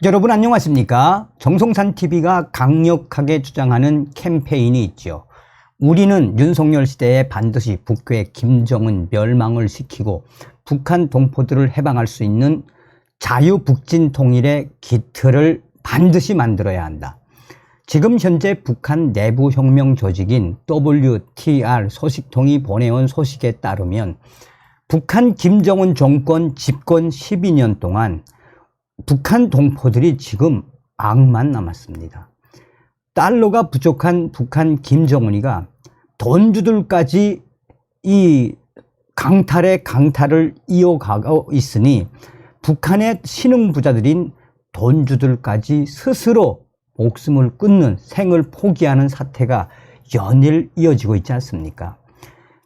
여러분 안녕하십니까? 정성산TV가 강력하게 주장하는 캠페인이 있죠. 우리는 윤석열 시대에 반드시 북괴 김정은 멸망을 시키고 북한 동포들을 해방할 수 있는 자유북진 통일의 기틀을 반드시 만들어야 한다. 지금 현재 북한 내부 혁명 조직인 WTR 소식통이 보내온 소식에 따르면 북한 김정은 정권 집권 12년 동안 북한 동포들이 지금 악만 남았습니다. 달러가 부족한 북한 김정은이가 돈주들까지 이 강탈의 강탈을 이어가고 있으니 북한의 신흥부자들인 돈주들까지 스스로 목숨을 끊는 생을 포기하는 사태가 연일 이어지고 있지 않습니까?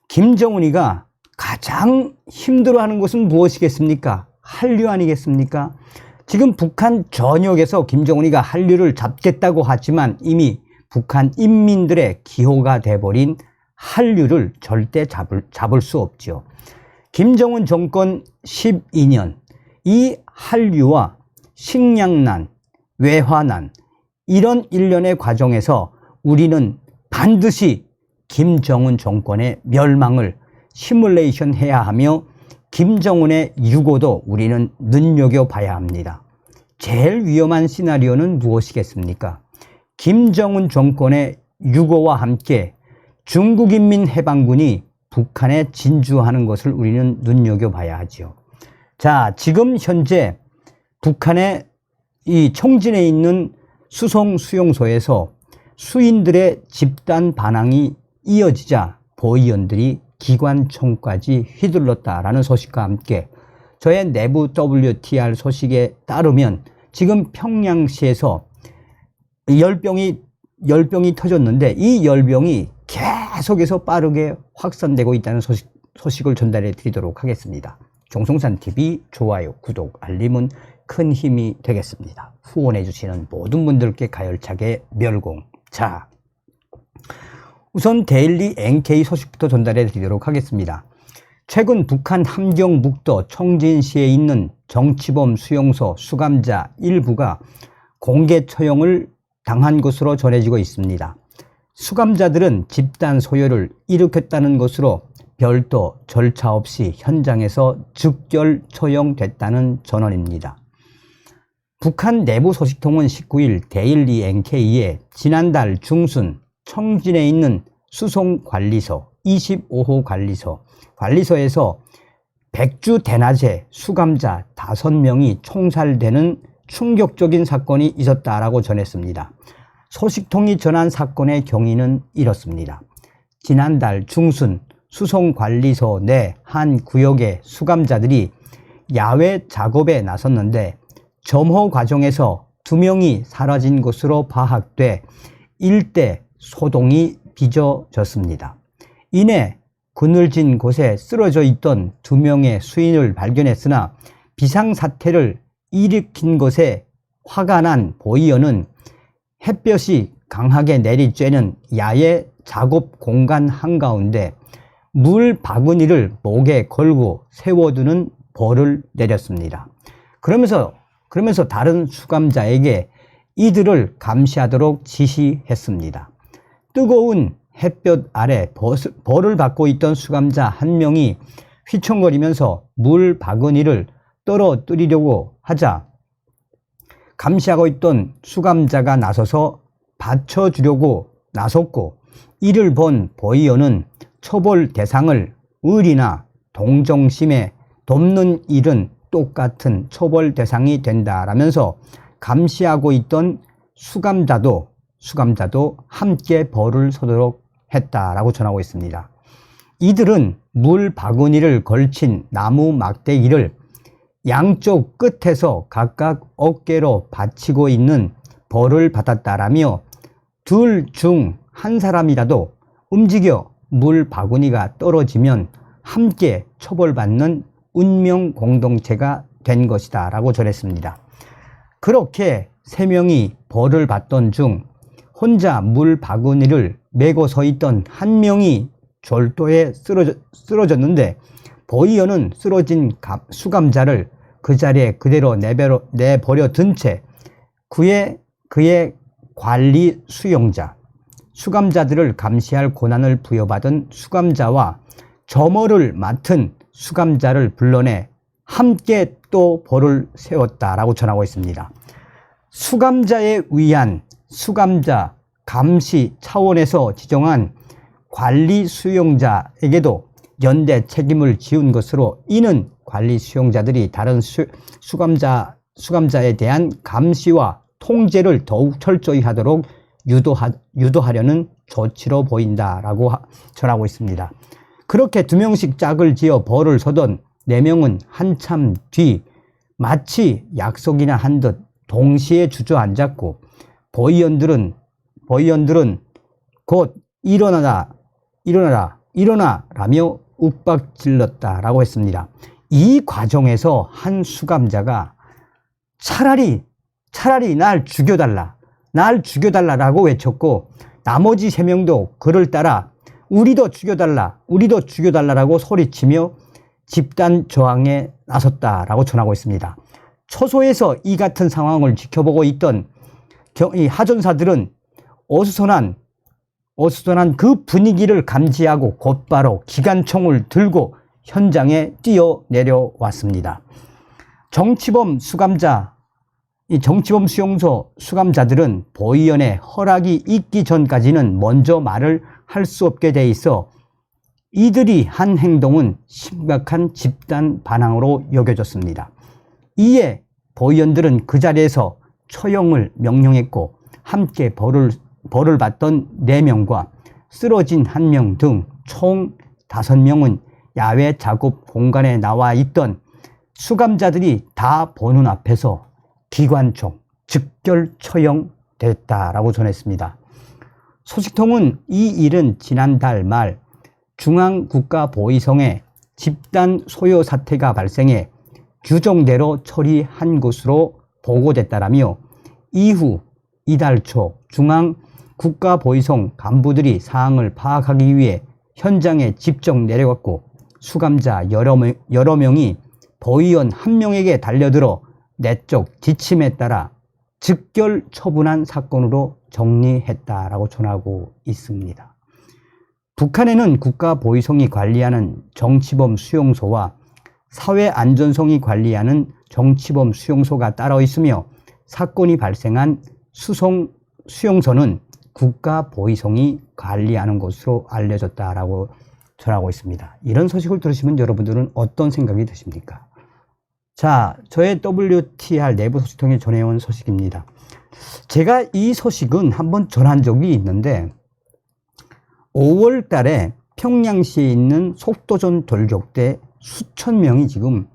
김정은이가 가장 힘들어하는 것은 무엇이겠습니까? 한류 아니겠습니까? 지금 북한 전역에서 김정은이가 한류를 잡겠다고 하지만 이미 북한 인민들의 기호가 돼버린 한류를 절대 잡을 수 없죠. 김정은 정권 12년, 이 한류와 식량난, 외화난, 이런 일련의 과정에서 우리는 반드시 김정은 정권의 멸망을 시뮬레이션 해야 하며 김정은의 유고도 우리는 눈여겨봐야 합니다. 제일 위험한 시나리오는 무엇이겠습니까? 김정은 정권의 유고와 함께 중국인민해방군이 북한에 진주하는 것을 우리는 눈여겨봐야 하죠. 자, 지금 현재 북한의 이 청진에 있는 수송 수용소에서 수인들의 집단 반항이 이어지자 보위원들이 기관총까지 휘둘렀다라는 소식과 함께 저의 내부 WTR 소식에 따르면 지금 평양시에서 열병이 터졌는데 이 열병이 계속해서 빠르게 확산되고 있다는 소식을 전달해 드리도록 하겠습니다. 정성산TV 좋아요, 구독, 알림은 큰 힘이 되겠습니다. 후원해 주시는 모든 분들께 가열차게 멸공. 자, 우선 데일리 NK 소식부터 전달해 드리도록 하겠습니다. 최근 북한 함경북도 청진시에 있는 정치범 수용소 수감자 일부가 공개 처형을 당한 것으로 전해지고 있습니다. 수감자들은 집단 소요를 일으켰다는 것으로 별도 절차 없이 현장에서 즉결 처형됐다는 전원입니다. 북한 내부 소식통은 19일 데일리 NK에 지난달 중순 청진에 있는 수송관리소 25호 관리소에서 백주 대낮에 수감자 5명이 총살되는 충격적인 사건이 있었다라고 전했습니다. 소식통이 전한 사건의 경위는 이렇습니다. 지난달 중순 수송관리소 내 한 구역의 수감자들이 야외 작업에 나섰는데 점호 과정에서 2명이 사라진 것으로 파악돼 일대 소동이 빚어졌습니다. 이내 그늘진 곳에 쓰러져 있던 2명의 수인을 발견했으나 비상사태를 일으킨 것에 화가 난 보이어는 햇볕이 강하게 내리쬐는 야외 작업 공간 한가운데 물 바구니를 목에 걸고 세워두는 벌을 내렸습니다. 그러면서 다른 수감자에게 이들을 감시하도록 지시했습니다. 뜨거운 햇볕 아래 벌을 받고 있던 수감자 한 명이 휘청거리면서 물 바구니를 떨어뜨리려고 하자 감시하고 있던 수감자가 나서서 받쳐주려고 나섰고, 이를 본 보이어는 처벌 대상을 을이나 동정심에 돕는 일은 똑같은 처벌 대상이 된다라면서 감시하고 있던 수감자도 함께 벌을 서도록 했다라고 전하고 있습니다. 이들은 물 바구니를 걸친 나무 막대기를 양쪽 끝에서 각각 어깨로 받치고 있는 벌을 받았다라며 둘 중 한 사람이라도 움직여 물 바구니가 떨어지면 함께 처벌받는 운명 공동체가 된 것이다 라고 전했습니다. 그렇게 3명이 벌을 받던 중 혼자 물 바구니를 메고 서 있던 한 명이 졸도에 쓰러졌는데 보이어는 쓰러진 수감자를 그 자리에 그대로 내버려 둔 채 그의 관리 수용자, 수감자들을 감시할 권한을 부여받은 수감자와 점호를 맡은 수감자를 불러내 함께 또 벌을 세웠다라고 전하고 있습니다. 수감자에 의한 수감자 감시 차원에서 지정한 관리 수용자에게도 연대 책임을 지은 것으로, 이는 관리 수용자들이 다른 수감자에 대한 감시와 통제를 더욱 철저히 하도록 유도하려는 조치로 보인다라고 전하고 있습니다. 그렇게 2명씩 짝을 지어 벌을 서던 4명은 한참 뒤 마치 약속이나 한 듯 동시에 주저앉았고, 보위원들은 곧 일어나 라며 윽박질렀다라고 했습니다. 이 과정에서 한 수감자가 차라리 날 죽여달라라고 외쳤고, 나머지 3명도 그를 따라 우리도 죽여달라라고 소리치며 집단 저항에 나섰다라고 전하고 있습니다. 초소에서 이 같은 상황을 지켜보고 있던 이 하전사들은 어수선한 그 분위기를 감지하고 곧바로 기관총을 들고 현장에 뛰어내려왔습니다. 정치범 수용소 수감자들은 보위원의 허락이 있기 전까지는 먼저 말을 할 수 없게 돼 있어 이들이 한 행동은 심각한 집단 반항으로 여겨졌습니다. 이에 보위원들은 그 자리에서 처형을 명령했고, 함께 벌을 받던 4명과 쓰러진 1명 등 총 5명은 야외 작업 공간에 나와 있던 수감자들이 다 보는 앞에서 기관총 즉결 처형됐다라고 전했습니다. 소식통은 이 일은 지난달 말 중앙국가보위성에 집단 소요 사태가 발생해 규정대로 처리한 것으로 보고됐다라며, 이후 이달 초 중앙국가보위성 간부들이 사항을 파악하기 위해 현장에 직접 내려갔고, 수감자 여러 명이 보위원 1명에게 달려들어 내적 지침에 따라 즉결 처분한 사건으로 정리했다라고 전하고 있습니다. 북한에는 국가보위성이 관리하는 정치범 수용소와 사회안전성이 관리하는 정치범 수용소가 따로 있으며, 사건이 발생한 수용소는 국가보위성이 관리하는 것으로 알려졌다라고 전하고 있습니다. 이런 소식을 들으시면 여러분들은 어떤 생각이 드십니까? 자, 저의 WTR 내부 소식통에 전해온 소식입니다. 제가 이 소식은 한번 전한 적이 있는데, 5월 달에 평양시에 있는 속도전 돌격대 수천 명이 지금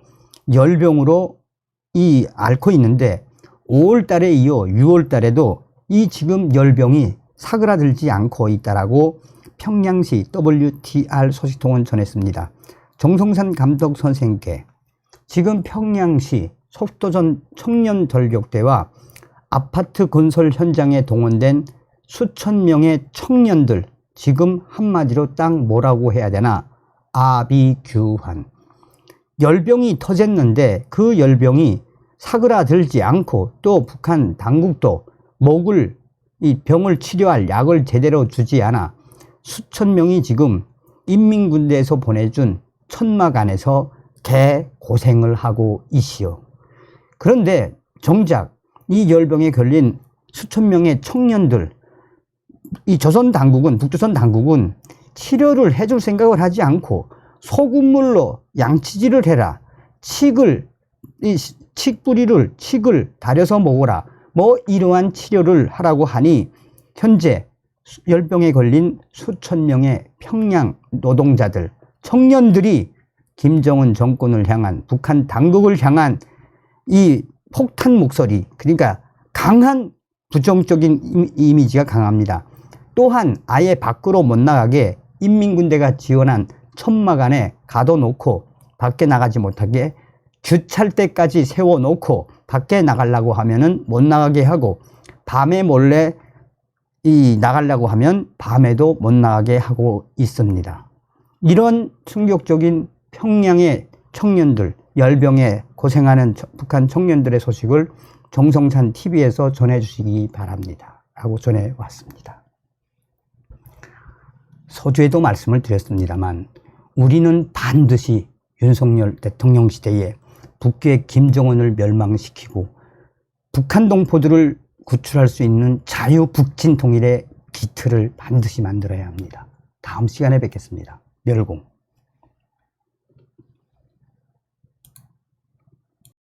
열병으로 앓고 있는데, 5월 달에 이어 6월 달에도 이 지금 열병이 사그라들지 않고 있다라고 평양시 WTR 소식통은 전했습니다. 정성산 감독 선생께 지금 평양시 속도전 청년 돌격대와 아파트 건설 현장에 동원된 수천 명의 청년들, 지금 한마디로 딱 뭐라고 해야 되나, 아비규환. 열병이 터졌는데 그 열병이 사그라들지 않고, 또 북한 당국도 이 병을 치료할 약을 제대로 주지 않아 수천 명이 지금 인민군대에서 보내준 천막 안에서 개고생을 하고 있시오. 그런데 정작 이 열병에 걸린 수천 명의 청년들, 이 북조선 당국은 치료를 해줄 생각을 하지 않고 소금물로 양치질을 해라, 칡을 다려서 먹어라, 이러한 치료를 하라고 하니, 현재 열병에 걸린 수천 명의 평양 노동자들, 청년들이 김정은 정권을 향한, 북한 당국을 향한 이 폭탄 목소리, 그러니까 강한 부정적인 이미지가 강합니다. 또한 아예 밖으로 못 나가게 인민군대가 지원한 천막 안에 가둬놓고 밖에 나가지 못하게 주찰 때까지 세워놓고 밖에 나가려고 하면은 못 나가게 하고, 밤에 몰래 나가려고 하면 밤에도 못 나가게 하고 있습니다. 이런 충격적인 평양의 청년들, 열병에 고생하는 북한 청년들의 소식을 정성찬 TV에서 전해주시기 바랍니다. 라고 전해왔습니다. 서두에도 말씀을 드렸습니다만 우리는 반드시 윤석열 대통령 시대에 북괴 김정은을 멸망시키고 북한 동포들을 구출할 수 있는 자유 북진 통일의 기틀을 반드시 만들어야 합니다. 다음 시간에 뵙겠습니다. 멸공.